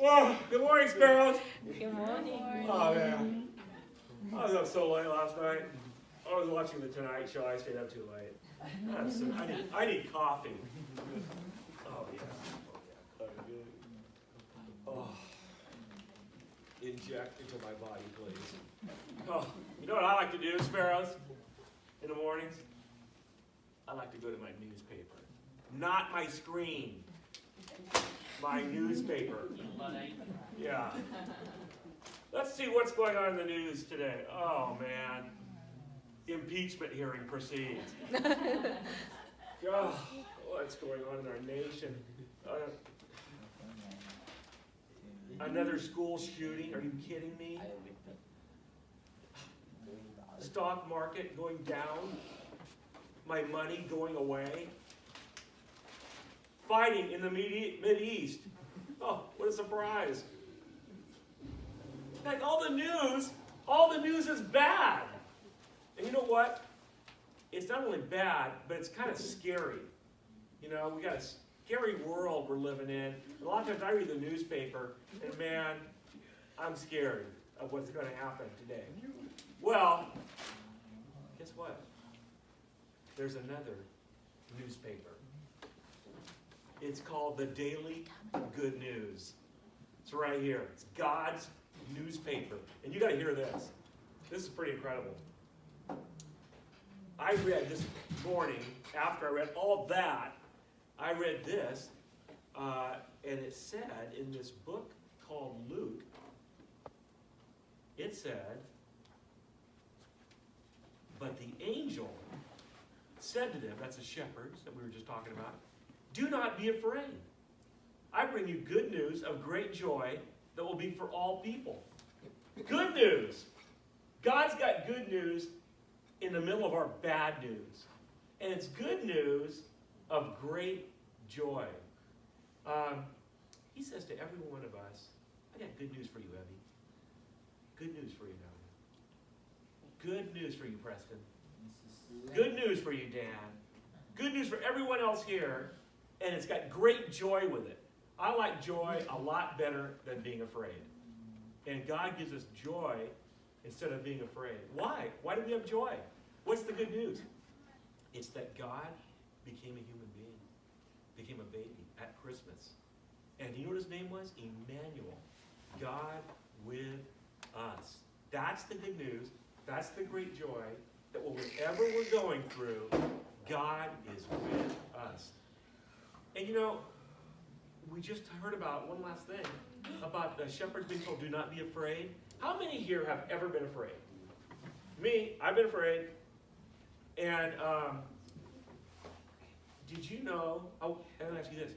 Oh, good morning, Sparrows. Good morning. Oh, man. I was up so late last night. I was watching The Tonight Show. I stayed up too late. I need coffee. Oh, yeah. Oh, inject into my body, please. Oh, you know what I like to do, Sparrows, in the mornings? I like to go to my newspaper. Not my screen. My newspaper. Yeah. Let's see what's going on in the news today. Oh, man. Impeachment hearing proceeds. Oh, what's going on in our nation? Another school shooting? Are you kidding me? Stock market going down? My money going away? Fighting in the Mideast. Oh, what a surprise. Like all the news is bad. And you know what? It's not only bad, but it's kind of scary. You know, we got a scary world we're living in. A lot of times I read the newspaper, and man, I'm scared of what's going to happen today. Well, guess what? There's another newspaper. It's called the Daily Good News. It's right here. It's God's newspaper. And you got to hear this. This is pretty incredible. I read this morning, after I read all that, I read this, and it said in this book called Luke, it said, but the angel said to them, that's the shepherds that we were just talking about, do not be afraid. I bring you good news of great joy that will be for all people. Good news. God's got good news in the middle of our bad news. And it's good news of great joy. He says to every one of us, I got good news for you, Evie. Good news for you, Melvin. Good news for you, Preston. Good news for you, Dan. Good news for everyone else here. And it's got great joy with it. I like joy a lot better than being afraid. And God gives us joy instead of being afraid. Why? Why do we have joy? What's the good news? It's that God became a human being, became a baby at Christmas. And you know what his name was? Emmanuel. God with us. That's the good news. That's the great joy that whatever we're going through, God is with us. And you know, we just heard about one last thing, about the shepherds being told, do not be afraid. How many here have ever been afraid? Me, I've been afraid. And did you know, and I'll ask you this,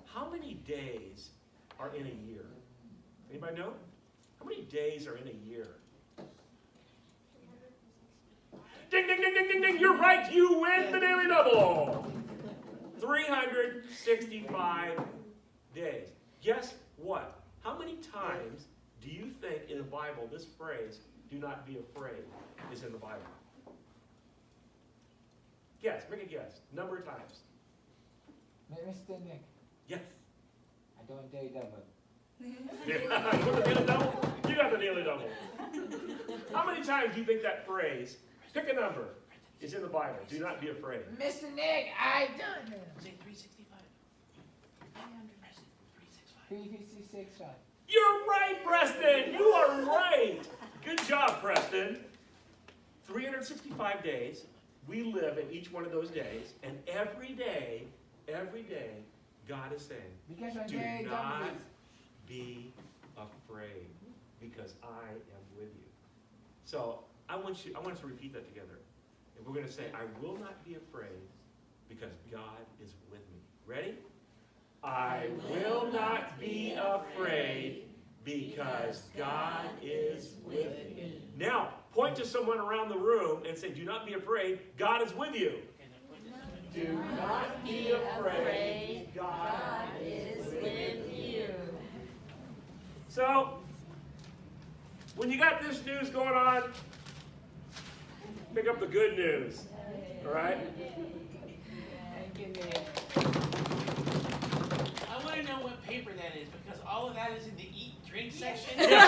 how many days are in a year? Anybody know? How many days are in a year? Ding, ding, ding, ding, ding, ding, you're right, you win the Daily Double. 365 days. Guess what? How many times do you think in the Bible this phrase, do not be afraid, is in the Bible? Guess, make a guess. Number of times. Mr. Nick, Yes. I don't Daily Double. Yeah. You want the Daily Double? You got the Daily Double. How many times do you think that phrase, pick a number, is in the Bible? Do not be afraid. Mr. Nick, I don't know. Say 365. 366. You're right, Preston. You are right. Good job, Preston. 365 days. We live in each one of those days, and every day, God is saying, Because my do Daily Double not is be afraid, because I am with you. So I want us to repeat that together. And we're going to say, I will not be afraid, because God is with me. Ready? I will not be afraid, because God is with me. Now, point to someone around the room and say, do not be afraid, God is with you. Do not be afraid, God is with you. So, when you got this news going on, pick up the good news. All right? Thank you, Nick. I want want to know what paper that is because all of that is in the eat drink section. Yeah.